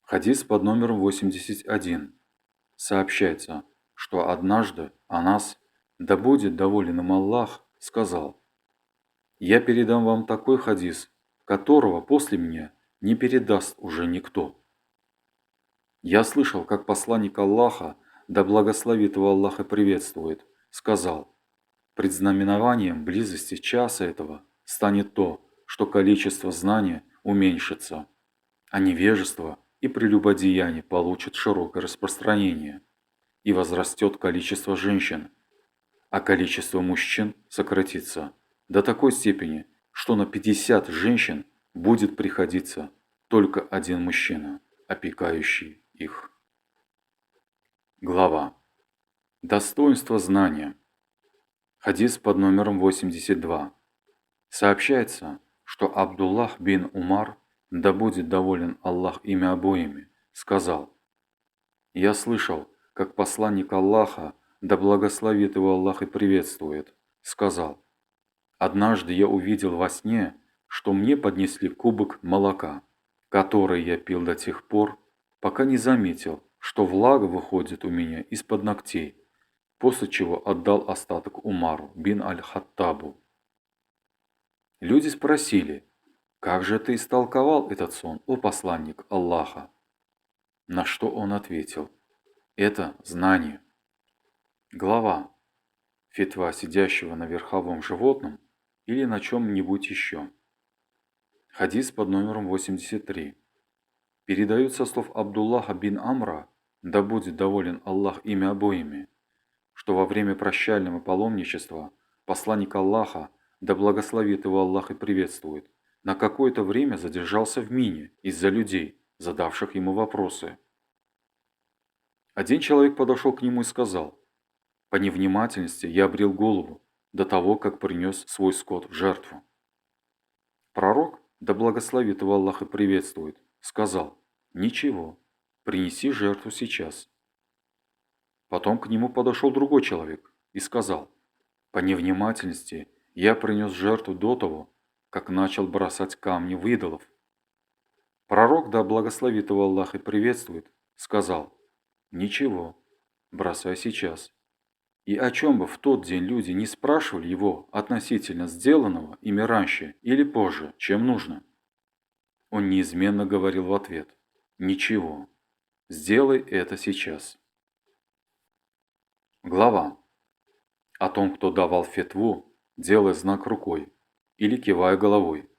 Хадис под номером 81. Сообщается, что однажды Анас, да будет доволен им Аллах, сказал: «Я передам вам такой хадис, которого после меня не передаст уже никто». Я слышал, как посланник Аллаха, да благословит его Аллах и приветствует, сказал: «Предзнаменованием близости часа этого станет то, что количество знания уменьшится, а невежество и прелюбодеяние получат широкое распространение, и возрастет количество женщин, а количество мужчин сократится до такой степени, что на 50 женщин будет приходиться только один мужчина, опекающий их». Глава. Достоинство знания. Хадис под номером 82. Сообщается, что Абдуллах бин Умар, да будет доволен Аллах ими обоими, сказал: «Я слышал, как посланник Аллаха, да благословит его Аллах и приветствует, сказал: однажды я увидел во сне, что мне поднесли кубок молока, который я пил до тех пор, пока не заметил, что влага выходит у меня из-под ногтей, после чего отдал остаток Умару бин аль-Хаттабу». Люди спросили: «Как же ты истолковал этот сон, о посланник Аллаха?» На что он ответил: «Это знание». Глава. Фетва сидящего на верховом животном или на чем-нибудь еще. Хадис под номером 83. Передают со слов Абдуллаха бин Амра, да будет доволен Аллах ими обоими, что во время прощального паломничества посланник Аллаха, да благословит его Аллах и приветствует, на какое-то время задержался в Мине из-за людей, задавших ему вопросы. Один человек подошел к нему и сказал: «По невнимательности я обрел голову до того, как принес свой скот в жертву». Пророк, да благословит его Аллах и приветствует, сказал: «Ничего, принеси жертву сейчас». Потом к нему подошел другой человек и сказал: «По невнимательности я принес жертву до того, как начал бросать камни в идолов». Пророк, да благословит его Аллах и приветствует, сказал: «Ничего, бросай сейчас». И о чем бы в тот день люди не спрашивали его относительно сделанного ими раньше или позже, чем нужно, он неизменно говорил в ответ: «Ничего, сделай это сейчас». Глава. О том, кто давал фетву, делая знак рукой или кивая головой.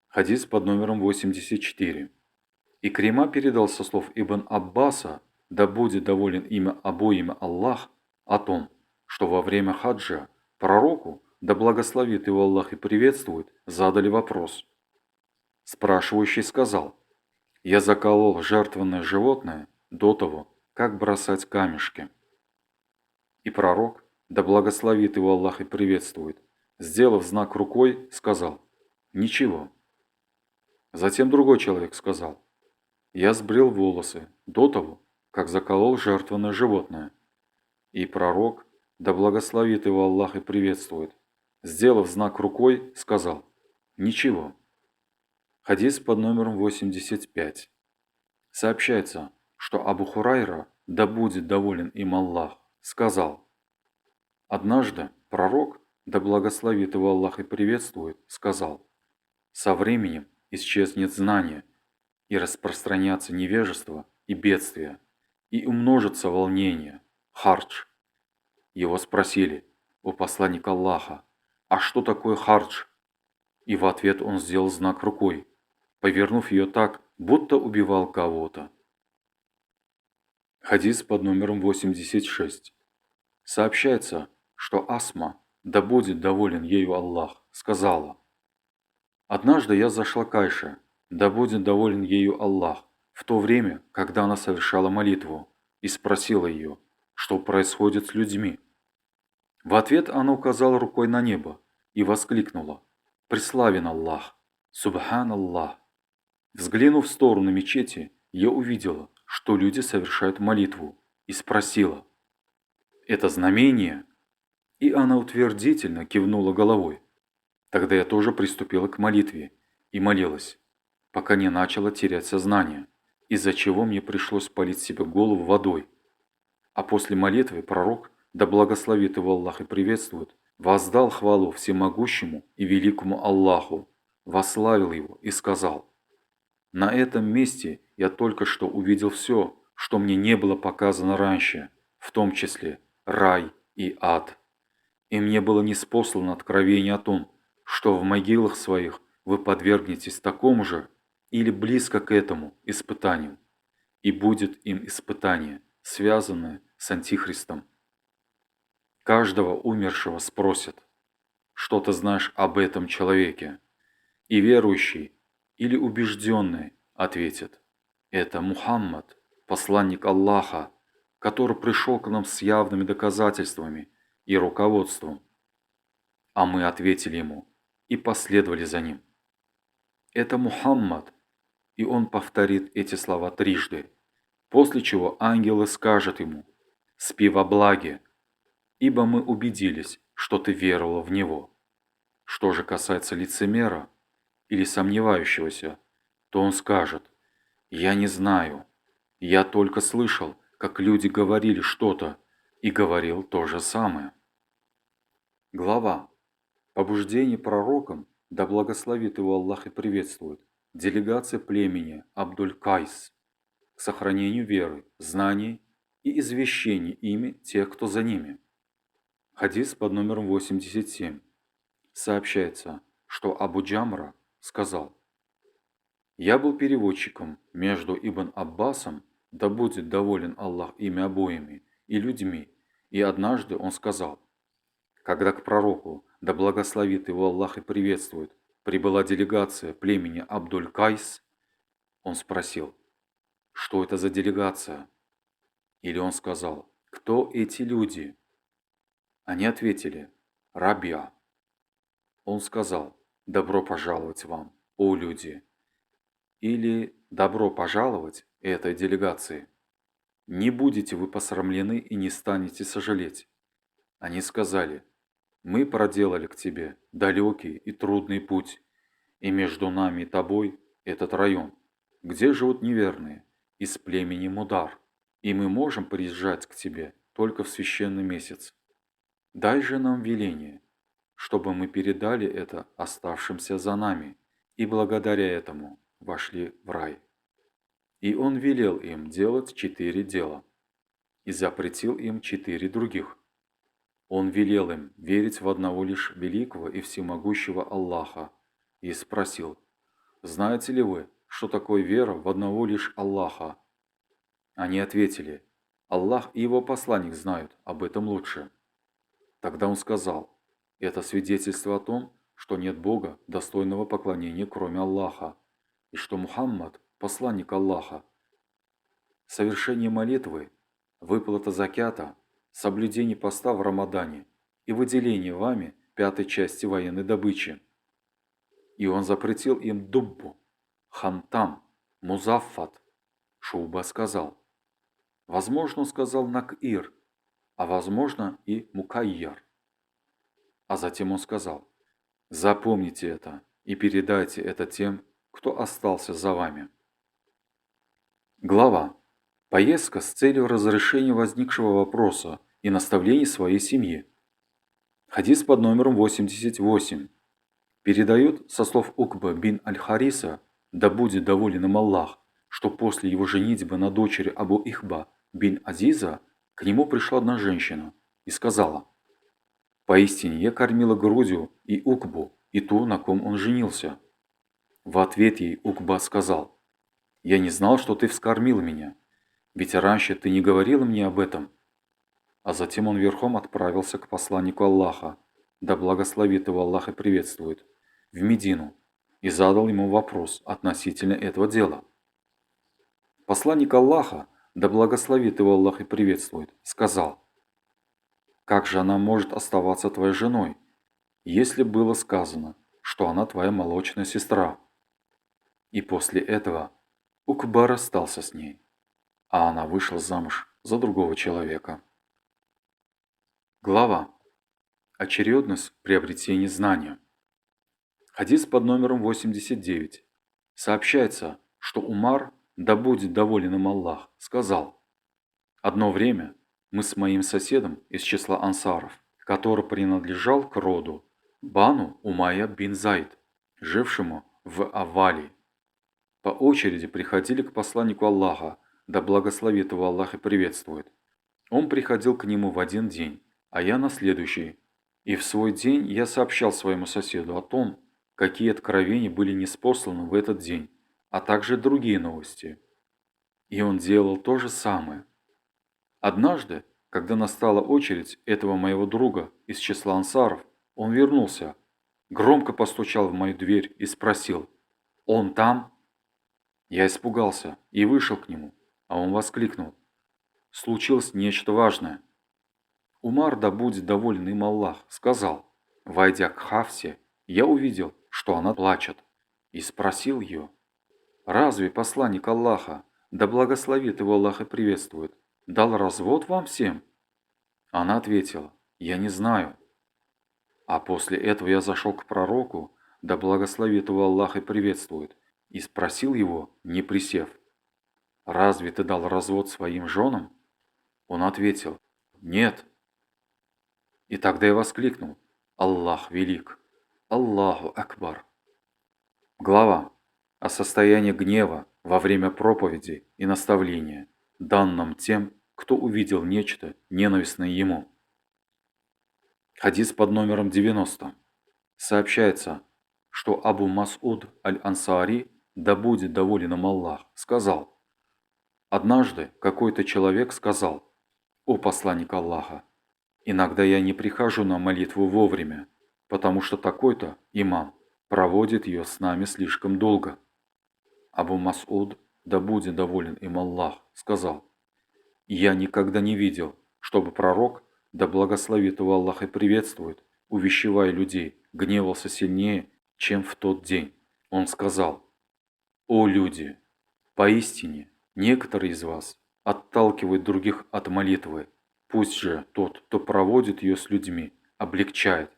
Хадис под номером 84. Икрима передал со слов Ибн Аббаса, да будет доволен имя обоими Аллах, о том, что во время хаджа пророку, да благословит его Аллах и приветствует, задали вопрос. Спрашивающий сказал: «Я заколол жертвенное животное до того, как бросать камешки». И пророк, да благословит его Аллах и приветствует, сделав знак рукой, сказал: «Ничего». Затем другой человек сказал: «Я сбрил волосы до того, как заколол жертвенное животное». И пророк, да благословит его Аллах и приветствует, сделав знак рукой, сказал: «Ничего». Хадис под номером 85. Сообщается, что Абу Хурайра, да будет доволен им Аллах, сказал: однажды пророк, да благословит его Аллах и приветствует, сказал: «Со временем исчезнет знание, и распространятся невежество и бедствие, и умножится волнение, хардж». Его спросили: «О посланник Аллаха, а что такое хардж?» И в ответ он сделал знак рукой, повернув ее так, будто убивал кого-то. Хадис под номером 86. Сообщается, что Асма, да будет доволен ею Аллах, сказала: «Однажды я зашла к Айше, да будет доволен ею Аллах, в то время, когда она совершала молитву, и спросила ее, что происходит с людьми». В ответ она указала рукой на небо и воскликнула: «Преславен Аллах! Субхан Аллах!». Взглянув в сторону мечети, я увидела, что люди совершают молитву, и спросила: «Это знамение?» И она утвердительно кивнула головой. Тогда я тоже приступила к молитве и молилась: пока не начало терять сознание, из-за чего мне пришлось полить себе голову водой. А после молитвы пророк, да благословит его Аллах и приветствует, воздал хвалу всемогущему и великому Аллаху, восславил его и сказал: «На этом месте я только что увидел все, что мне не было показано раньше, в том числе рай и ад. И мне было ниспослано откровение о том, что в могилах своих вы подвергнетесь такому же или близко к этому испытанию, и будет им испытание, связанное с Антихристом. Каждого умершего спросят: что ты знаешь об этом человеке? И верующий или убежденный ответит: это Мухаммад, посланник Аллаха, который пришел к нам с явными доказательствами и руководством. А мы ответили ему и последовали за ним. Это Мухаммад, и он повторит эти слова трижды, после чего ангелы скажут ему: спи во благе, ибо мы убедились, что ты веровал в него. Что же касается лицемера или сомневающегося, то он скажет: я не знаю, я только слышал, как люди говорили что-то, и говорил то же самое. Глава. Побуждение пророком, да благословит его Аллах и приветствует, делегация племени Абдуль-Кайс к сохранению веры, знаний и извещений ими тех, кто за ними. Хадис под номером 87. Сообщается, что Абу Джамра сказал: «Я был переводчиком между Ибн Аббасом, да будет доволен Аллах ими обоими, и людьми, и однажды он сказал: когда к пророку, да благословит его Аллах и приветствует, прибыла делегация племени Абдуль-Кайс, он спросил: что это за делегация? Или он сказал: кто эти люди? Они ответили: Рабия. Он сказал: добро пожаловать вам, о люди! Или добро пожаловать этой делегации. Не будете вы посрамлены и не станете сожалеть. Они сказали: мы проделали к тебе далекий и трудный путь, и между нами и тобой этот район, где живут неверные, из племени Мудар, и мы можем приезжать к тебе только в священный месяц. Дай же нам веление, чтобы мы передали это оставшимся за нами, и благодаря этому вошли в рай. И он велел им делать 4 дела, и запретил им 4 других. Он велел им верить в одного лишь великого и всемогущего Аллаха и спросил: знаете ли вы, что такое вера в одного лишь Аллаха? Они ответили: Аллах и его посланник знают об этом лучше. Тогда он сказал: это свидетельство о том, что нет Бога, достойного поклонения, кроме Аллаха, и что Мухаммад – посланник Аллаха. Совершение молитвы, выплата закята, соблюдение поста в Рамадане и выделение вами 5-й части военной добычи. И он запретил им дуббу, хантам, музаффат. Шуба сказал. Возможно, он сказал накир, а возможно и мукайяр. А затем он сказал: запомните это и передайте это тем, кто остался за вами. Глава. Поездка с целью разрешения возникшего вопроса и наставлений своей семьи. Хадис под номером 88. Передают со слов Укба бин Аль-Хариса, да будет доволен им Аллах, что после его женитьбы на дочери Абу Ихба бин Азиза к нему пришла одна женщина и сказала: «Поистине я кормила грудью и Укбу, и ту, на ком он женился». В ответ ей Укба сказал: «Я не знал, что ты вскормил меня, ведь раньше ты не говорил мне об этом». А затем он верхом отправился к посланнику Аллаха, да благословит его Аллах и приветствует, в Медину, и задал ему вопрос относительно этого дела. Посланник Аллаха, да благословит его Аллах и приветствует, сказал: «Как же она может оставаться твоей женой, если было сказано, что она твоя молочная сестра?» И после этого Укба расстался с ней, а она вышла замуж за другого человека. Глава. Очередность приобретения знания. Хадис под номером 89. Сообщается, что Умар, да будет доволен им Аллах, сказал: «Одно время мы с моим соседом из числа ансаров, который принадлежал к роду Бану Умайя бин Зайд, жившему в Аввалии, по очереди приходили к посланнику Аллаха, да благословит его Аллах и приветствует. Он приходил к нему в один день, а я на следующий. И в свой день я сообщал своему соседу о том, какие откровения были ниспосланы в этот день, а также другие новости. И он делал то же самое. Однажды, когда настала очередь этого моего друга из числа ансаров, он вернулся, громко постучал в мою дверь и спросил: «Он там?» Я испугался и вышел к нему, а он воскликнул: «Случилось нечто важное». Умар, да будет доволен им Аллах, сказал: «Войдя к Хафсе, я увидел, что она плачет, и спросил ее: разве посланник Аллаха, да благословит его Аллах и приветствует, дал развод вам всем?» Она ответила: «Я не знаю». А после этого я зашел к пророку, да благословит его Аллах и приветствует, и спросил его, не присев: «Разве ты дал развод своим женам?» Он ответил: «Нет». И тогда я воскликнул: «Аллах велик! Аллаху Акбар!» Глава о состоянии гнева во время проповеди и наставления, данном тем, кто увидел нечто ненавистное ему. Хадис под номером 90. Сообщается, что Абу Мас'уд аль-Ансари, да будет доволен им Аллах, сказал: «Однажды какой-то человек сказал: «О посланник Аллаха, иногда я не прихожу на молитву вовремя, потому что такой-то имам проводит ее с нами слишком долго». Абу Мас'уд, да будет доволен им Аллах, сказал: «Я никогда не видел, чтобы пророк, да благословит его Аллах и приветствует, увещевая людей, гневался сильнее, чем в тот день». Он сказал: «О люди! Поистине, некоторые из вас отталкивают других от молитвы. Пусть же тот, кто проводит ее с людьми, облегчает.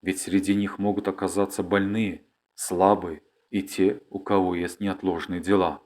Ведь среди них могут оказаться больные, слабые и те, у кого есть неотложные дела».